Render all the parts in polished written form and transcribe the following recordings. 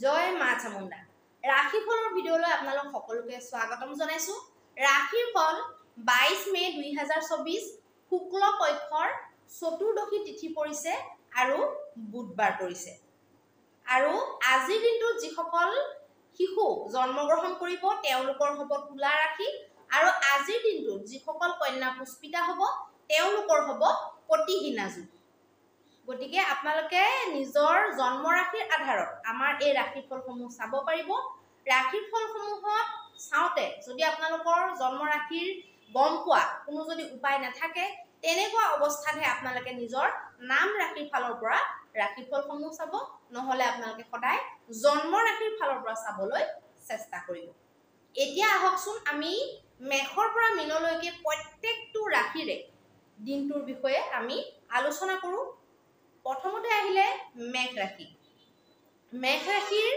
জয় মা চামুণ্ডা। ৰাশিফলৰ ভিডিঅ'লৈ আপোনালোক সকলোকে স্বাগতম জনাইছো। ৰাশিৰ ফল 22 মে 2024 শুক্ল পক্ষৰ চতুৰ্দশী তিথি পৰিছে আৰু বুধবাৰ পৰিছে। আৰু আজিৰ দিনটোত যিসকল শিশু জন্মগ্ৰহণ কৰিব তেওঁলোকৰ হ'ব তুলা ৰাশি, আৰু আজিৰ দিনটোত যিসকল কন্যা পুষ্পিতা হ'ব তেওঁলোকৰ হ'ব প্ৰতিহিনা যোগ। গতিকে আপোনালোকে নিজৰ জন্ম ৰাশিৰ আধাৰত আমাৰ এই ৰাশিৰ ফলসমূহ চাব পাৰিব। ৰাশিৰ ফলসমূহত চাওঁতে যদি আপোনালোকৰ জন্ম ৰাশিৰ গম পোৱা কোনো যদি উপায় নাথাকে তেনেকুৱা অৱস্থাতহে আপোনালোকে নিজৰ নাম ৰাশিৰ ফালৰ পৰা ৰাশিৰ ফলসমূহ চাব, নহ'লে আপোনালোকে সদায় জন্ম ৰাশিৰ ফালৰ পৰা চাবলৈ চেষ্টা কৰিব। এতিয়া আহকচোন আমি মেষৰ পৰা মীনলৈকে প্ৰত্যেকটো ৰাশিৰে দিনটোৰ বিষয়ে আমি আলোচনা কৰোঁ। প্ৰথমতে আহিলে মেষ ৰাশি। মেষ ৰাশিৰ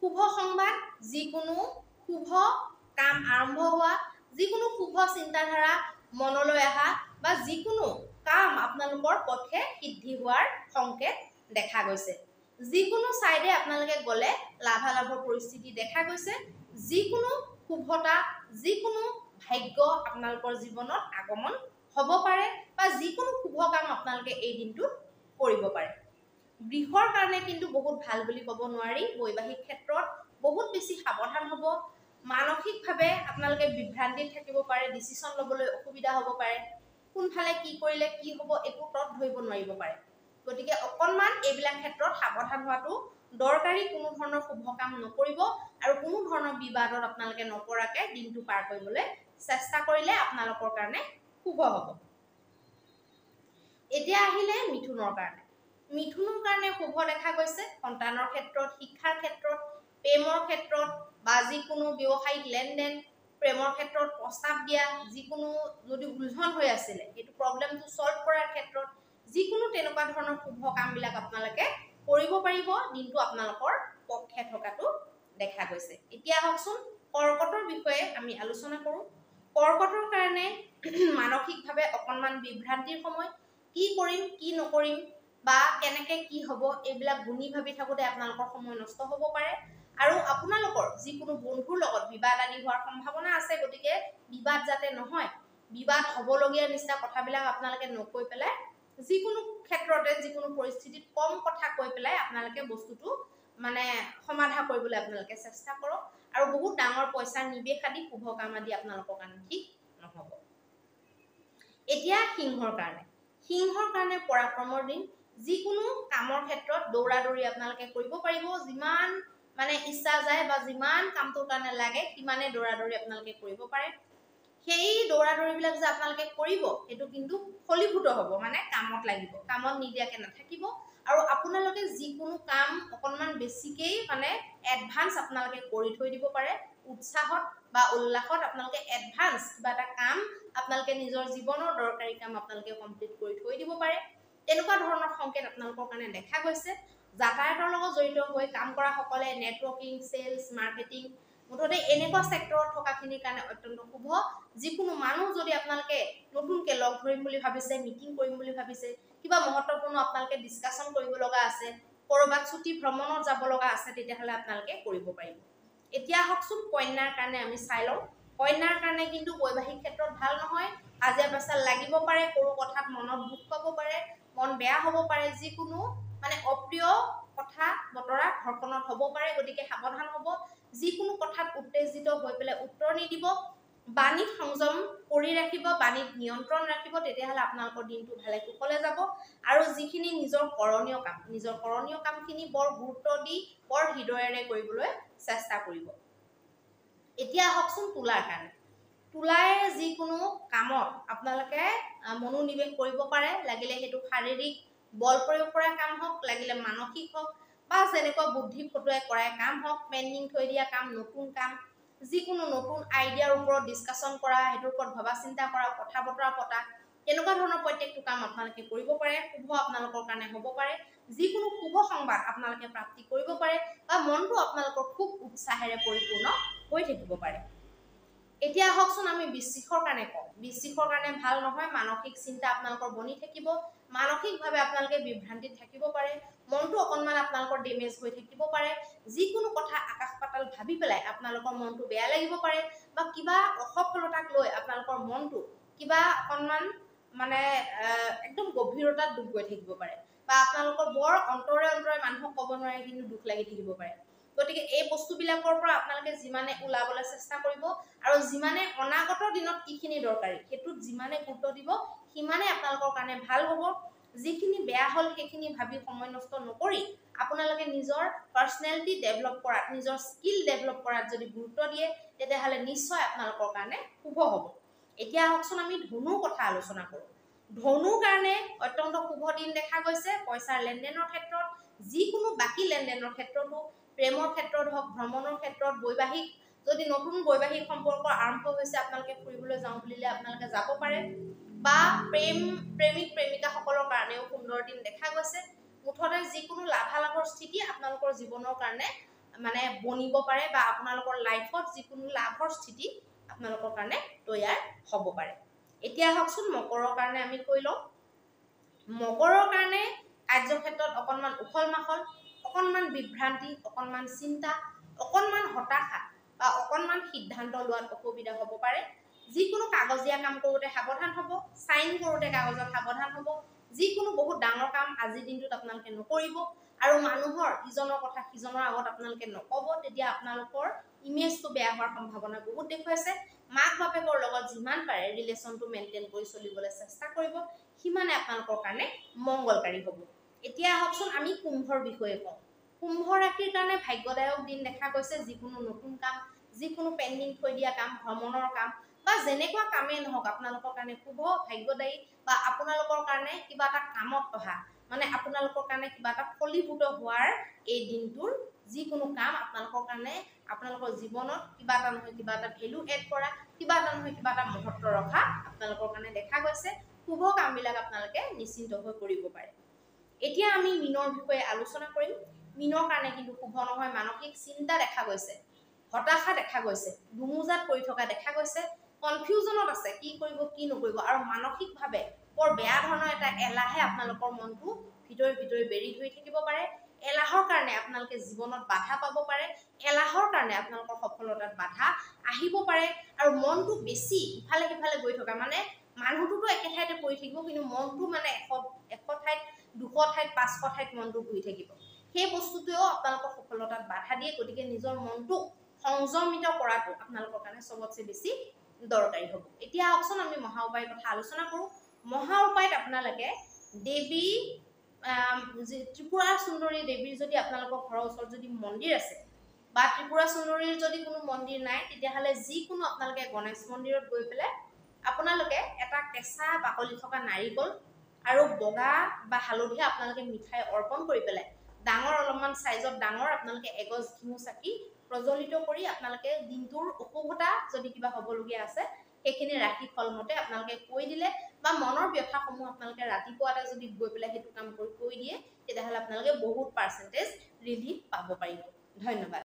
শুভ সংবাদ, যিকোনো শুভ কাম আৰম্ভ হোৱা, যিকোনো শুভ চিন্তাধাৰা মনলৈ অহা বা যিকোনো কাম আপোনালোকৰ পক্ষে সিদ্ধি হোৱাৰ সংকেত দেখা গৈছে। যিকোনো ছাইডে আপোনালোকে গ'লে লাভালাভৰ পৰিস্থিতি দেখা গৈছে। যিকোনো শুভতা, যিকোনো ভাগ্য আপোনালোকৰ জীৱনত আগমন হ'ব পাৰে বা যিকোনো শুভ কাম আপোনালোকে এই দিনটোত কৰিব পাৰে। বৃষৰ কাৰণে কিন্তু বহুত ভাল বুলি ক'ব নোৱাৰি। বৈবাহিক ক্ষেত্ৰত বহুত বেছি সাৱধান হ'ব। মানসিকভাৱে আপোনালোকে বিভ্ৰান্তিত থাকিব পাৰে, ডিচিশ্যন ল'বলৈ অসুবিধা হ'ব পাৰে। কোনফালে কি কৰিলে কি হ'ব একো তত ধৰিব নোৱাৰিব পাৰে। গতিকে অকণমান এইবিলাক ক্ষেত্ৰত সাৱধান হোৱাটো দৰকাৰী। কোনো ধৰণৰ শুভ কাম নকৰিব আৰু কোনো ধৰণৰ বিবাদত আপোনালোকে নপৰাকৈ দিনটো পাৰ কৰিবলৈ চেষ্টা কৰিলে আপোনালোকৰ কাৰণে শুভ হ'ব। এতিয়া আহিলে মিথুনৰ কাৰণে। মিথুনৰ কাৰণে শুভ দেখা গৈছে সন্তানৰ ক্ষেত্ৰত, শিক্ষাৰ ক্ষেত্ৰত, প্ৰেমৰ ক্ষেত্ৰত বা যিকোনো ব্যৱসায়িক লেনদেন, প্ৰেমৰ ক্ষেত্ৰত প্ৰস্তাৱ দিয়া, যিকোনো যদি উলঝন হৈ আছিলে সেইটো প্ৰব্লেমটো ছল্ভ কৰাৰ ক্ষেত্ৰত যিকোনো তেনেকুৱা ধৰণৰ শুভ কামবিলাক আপোনালোকে কৰিব পাৰিব। দিনটো আপোনালোকৰ পক্ষে থকাটো দেখা গৈছে। এতিয়া আহকচোন কৰ্কটৰ বিষয়ে আমি আলোচনা কৰোঁ। কৰ্কটৰ কাৰণে মানসিকভাৱে অকণমান বিভ্ৰান্তিৰ সময়। কি কৰিম কি নকৰিম বা কেনেকে কি হ'ব এইবিলাক গুণি ভাবি থাকোঁতে আপোনালোকৰ সময় নষ্ট হ'ব পাৰে। আৰু আপোনালোকৰ যিকোনো বন্ধুৰ লগত বিবাদ আদি হোৱাৰ সম্ভাৱনা আছে। গতিকে বিবাদ যাতে নহয়, বিবাদ হ'বলগীয়া নিচিনা কথাবিলাক আপোনালোকে নকৈ পেলাই যিকোনো ক্ষেত্ৰতে যিকোনো পৰিস্থিতিত কম কথা কৈ পেলাই আপোনালোকে বস্তুটো সমাধা কৰিবলৈ আপোনালোকে চেষ্টা কৰক। আৰু বহুত ডাঙৰ পইচাৰ নিৱেশ আদি শুভ কাম আদি আপোনালোকৰ কাৰণে ঠিক নহ'ব। এতিয়া সিংহৰ কাৰণে। সিংহৰ কাৰণে পৰাক্ৰমৰ দিন। যিকোনো কামৰ ক্ষেত্ৰত দৌৰা দৌৰি আপোনালোকে কৰিব পাৰিব। যিমান ইচ্ছা যায় বা যিমান কামটোৰ কাৰণে লাগে সিমানে দৌৰা দৌৰি আপোনালোকে কৰিব পাৰে। সেই দৌৰা দৌৰিবিলাক যে আপোনালোকে কৰিব সেইটো কিন্তু ফলীভূত হ'ব, কামত লাগিব, কামত নিদিয়াকে নাথাকিব। আৰু আপোনালোকে যিকোনো কাম অকণমান বেছিকেই এডভান্স আপোনালোকে কৰি থৈ দিব পাৰে। উৎসাহত বা উল্লাসত আপোনালোকে এডভান্স কিবা এটা কাম আপোনালোকে নিজৰ জীৱনৰ দৰকাৰী কাম আপোনালোকে কমপ্লিট কৰি থৈ দিব পাৰে। তেনেকুৱা ধৰণৰ সংকেত আপোনালোকৰ কাৰণে দেখা গৈছে। যাতায়াতৰ লগত জড়িত হৈ কাম কৰা সকলে নেটৱৰ্কিং, চেলছ, মাৰ্কেটিং, মুঠতে এনেকুৱা ছেক্টৰত থকাখিনিৰ কাৰণে অত্যন্ত শুভ। যিকোনো মানুহ যদি আপোনালোকে নতুনকৈ লগ ধৰিম বুলি ভাবিছে, মিটিং কৰিম বুলি ভাবিছে, কিবা মহত্বপূৰ্ণ আপোনালোকে ডিছকাশ্যন কৰিব লগা আছে, ক'ৰবাত ছুটি ভ্ৰমণত যাব লগা আছে, তেতিয়াহ'লে আপোনালোকে কৰিব পাৰিব। এতিয়া আহকচোন কন্যাৰ কাৰণে আমি চাই লওঁ। কন্যাৰ কাৰণে কিন্তু বৈবাহিক ক্ষেত্ৰত ভাল নহয়। কাজিয়া পেচাল লাগিব পাৰে, সৰু কথাত মনত দুখ পাব পাৰে, মন বেয়া হ'ব পাৰে, যিকোনো অপ্ৰিয় কথা বতৰা ঘৰখনত হ'ব পাৰে। গতিকে সাৱধান হ'ব। যিকোনো কথাত উত্তেজিত হৈ পেলাই উত্তৰ নিদিব। বাণীত সংযম কৰি ৰাখিব, বাণীত নিয়ন্ত্ৰণ ৰাখিব, তেতিয়াহ'লে আপোনালোকৰ দিনটো ভালে কুশলে যাব। আৰু যিখিনি নিজৰ কৰণীয় কামখিনি বৰ গুৰুত্ব দি বৰ হৃদয়েৰে কৰিবলৈ চেষ্টা কৰিব। এতিয়া আহকচোন তুলাৰ কাৰণে। তুলাই যিকোনো কামত আপোনালোকে মনোনিৱেশ কৰিব পাৰে। লাগিলে সেইটো শাৰীৰিক বল প্ৰয়োগ কৰা কাম হওক, লাগিলে মানসিক হওক বা যেনেকুৱা বুদ্ধি খটুৱাই কৰাই কাম হওক, পেণ্ডিং থৈ দিয়া কাম, নতুন কাম, যিকোনো নতুন আইডিয়াৰ ওপৰত ডিছকাশ্যন কৰা, সেইটোৰ ওপৰত ভবা চিন্তা কৰা, কথা বতৰা পতা, তেনেকুৱা ধৰণৰ প্ৰত্যেকটো কাম আপোনালোকে কৰিব পাৰে। শুভ আপোনালোকৰ কাৰণে হ'ব পাৰে। যিকোনো শুভ সংবাদ আপোনালোকে প্ৰাপ্তি কৰিব পাৰে বা মনটো আপোনালোকৰ খুব উৎসাহেৰে পৰিপূৰ্ণ হৈ থাকিব পাৰে। এতিয়া আহকচোন আমি বৃশ্চিকৰ কাৰণে কওঁ। বৃশ্চিকৰ কাৰণে ভাল নহয়। মানসিক চিন্তা আপোনালোকৰ বনি থাকিব। মানসিকভাৱে আপোনালোকে বিভ্ৰান্তিত থাকিব পাৰে, মনটো অকণমান আপোনালোকৰ ডেমেজ হৈ থাকিব পাৰে, যিকোনো কথা আকাশ পাতাল ভাবি পেলাই আপোনালোকৰ মনটো বেয়া লাগিব পাৰে, বা কিবা অসফলতাক লৈ আপোনালোকৰ মনটো কিবা অকণমান মানে একদম গভীৰতাত ডুব গৈ থাকিব পাৰে, বা আপোনালোকৰ বৰ অন্তৰে অন্তৰে মানুহক ক'ব নোৱাৰে কিন্তু দুখ লাগি থাকিব পাৰে। গতিকে এই বস্তুবিলাকৰ পৰা আপোনালোকে যিমানে ওলাবলৈ চেষ্টা কৰিব, আৰু যিমানে অনাগত দিনত কিখিনি দৰকাৰী সেইটোত যিমানে গুৰুত্ব দিব, সিমানে আপোনালোকৰ কাৰণে ভাল হ'ব। যিখিনি বেয়া হ'ল সেইখিনি ভাবি সময় নষ্ট নকৰি আপোনালোকে নিজৰ পাৰ্চনেলিটি ডেভেলপ কৰাত, নিজৰ স্কিল ডেভেলপ কৰাত যদি গুৰুত্ব দিয়ে, তেতিয়াহ'লে নিশ্চয় আপোনালোকৰ কাৰণে শুভ হ'ব। এতিয়া আহকচোন আমি ধনুৰ কথা আলোচনা কৰোঁ। ধনুৰ কাৰণে অত্যন্ত শুভ দিন দেখা গৈছে পইচাৰ লেনদেনৰ ক্ষেত্ৰত, যিকোনো বাকী লেনদেনৰ ক্ষেত্ৰতো, প্ৰেমৰ ক্ষেত্ৰত হওক, ভ্ৰমণৰ ক্ষেত্ৰত, বৈবাহিক যদি নতুন বৈবাহিক সম্পৰ্ক আৰম্ভ হৈছে, আপোনালোকে ফুৰিবলৈ যাওঁ বুলিলে আপোনালোকে যাব পাৰে, বা প্ৰেমিক প্ৰেমিকাসকলৰ কাৰণেও সুন্দৰ দিন দেখা গৈছে। মুঠতে যিকোনো লাভালাভৰ স্থিতি আপোনালোকৰ জীৱনৰ কাৰণে মানে বনিব পাৰে, বা আপোনালোকৰ লাইফত যিকোনো লাভৰ স্থিতি আপোনালোকৰ কাৰণে তৈয়াৰ হ'ব পাৰে। এতিয়া আহকচোন মকৰৰ কাৰণে আমি কৈ লওঁ। মকৰৰ কাৰণে কাৰ্যক্ষেত্ৰত অকণমান উখল মাখল, অকণমান বিভ্ৰান্তি, অকণমান চিন্তা, অকণমান হতাশা, বা অকণমান সিদ্ধান্ত লোৱাত অসুবিধা হ'ব পাৰে। যিকোনো কাগজীয়া কাম কৰোঁতে সাৱধান হ'ব, চাইন কৰোঁতে কাগজত সাৱধান হ'ব, যিকোনো বহুত ডাঙৰ কাম আজিৰ দিনটোত আপোনালোকে নকৰিব, আৰু মানুহৰ ইজনৰ কথা সিজনৰ আগত আপোনালোকে নক'ব, তেতিয়া আপোনালোকৰ ইমেজটো বেয়া হোৱাৰ সম্ভাৱনা বহুত দেখুৱাইছে। মাক বাপেকৰ লগত যিমান পাৰে ৰিলেশ্যনটো মেইনটেইন কৰি চলিবলৈ চেষ্টা কৰিব, সিমানে আপোনালোকৰ কাৰণে মংগলকাৰী হ'ব। এতিয়া আহকচোন আমি কুম্ভৰ বিষয়ে কওঁ। কুম্ভ ৰাশিৰ কাৰণে ভাগ্যদায়ক দিন দেখা গৈছে। যিকোনো নতুন কাম, যিকোনো পেণ্ডিং থৈ দিয়া কাম, ভ্ৰমণৰ কাম, বা যেনেকুৱা কামেই নহওক আপোনালোকৰ কাৰণে শুভ, ভাগ্যদায়ী, বা আপোনালোকৰ কাৰণে কিবা এটা কামত অহা, মানে আপোনালোকৰ কাৰণে কিবা এটা ফলীভূত হোৱাৰ এই দিনটোৰ যিকোনো কাম আপোনালোকৰ কাৰণে, আপোনালোকৰ জীৱনত কিবা এটা নহয় কিবা এটা ভেলু এড কৰা, কিবা এটা নহয় কিবা এটা মহত্ব ৰখা আপোনালোকৰ কাৰণে দেখা গৈছে। শুভ কামবিলাক আপোনালোকে নিশ্চিন্ত হৈ কৰিব পাৰে। এতিয়া আমি মীনৰ বিষয়ে আলোচনা কৰিম। মীনৰ কাৰণে কিন্তু শুভ নহয়। মানসিক চিন্তা দেখা গৈছে, হতাশা দেখা গৈছে, দুমোজাত পৰি থকা দেখা গৈছে, কনফিউজনত আছে কি কৰিব কি নকৰিব, আৰু মানসিকভাৱে বৰ বেয়া ধৰণৰ এটা এলাহে আপোনালোকৰ মনটো ভিতৰি ভিতৰি বেৰি ধৰি থাকিব পাৰে। এলাহৰ কাৰণে আপোনালোকে জীৱনত বাধা পাব পাৰে, এলাহৰ কাৰণে আপোনালোকৰ সফলতাত বাধা আহিব পাৰে, আৰু মনটো বেছি ইফালে সিফালে গৈ থকা, মানে মানুহটোতো একে ঠাইতে পৰি থাকিব, কিন্তু মনটো মানে এশ ঠাইত, 200 ঠাইত, 500 ঠাইত মনটো ঘূৰি থাকিব। সেই বস্তুটোৱেও আপোনালোকৰ সফলতাত বাধা দিয়ে। গতিকে নিজৰ মনটোক সংযমিত কৰাটো আপোনালোকৰ কাৰণে চবতছে বেছি দৰকাৰী হ'ব। এতিয়া আহকচোন আমি মহা উপায়ৰ কথা আলোচনা কৰোঁ। মহা উপায়ত আপোনালোকে দেৱী ত্ৰিপুৰা সুন্দৰী দেৱীৰ যদি আপোনালোকৰ ঘৰৰ ওচৰত যদি মন্দিৰ আছে, বা ত্ৰিপুৰা সুন্দৰীৰ যদি কোনো মন্দিৰ নাই, তেতিয়াহ'লে যিকোনো আপোনালোকে গণেশ মন্দিৰত গৈ পেলাই আপোনালোকে এটা কেঁচা বাকলি থকা নাৰিকল আৰু বগা বা হালধীয়া আপোনালোকে মিঠাই অৰ্পণ কৰি পেলাই, ডাঙৰ অলপমান চাইজত ডাঙৰ আপোনালোকে এগছ ঘিউ চাকি প্ৰজ্বলিত কৰি, আপোনালোকে দিনটোৰ অশুভতা যদি কিবা হ'বলগীয়া আছে সেইখিনি ৰাশি ফলমতে আপোনালোকে কৈ দিলে, বা মনৰ ব্যথাসমূহ আপোনালোকে ৰাতিপুৱাতে যদি গৈ পেলাই সেইটো কাম কৰি কৈ দিয়ে, তেতিয়াহ'লে আপোনালোকে বহুত পাৰ্চেণ্টেজ ৰিলিফ পাব পাৰিব। ধন্যবাদ।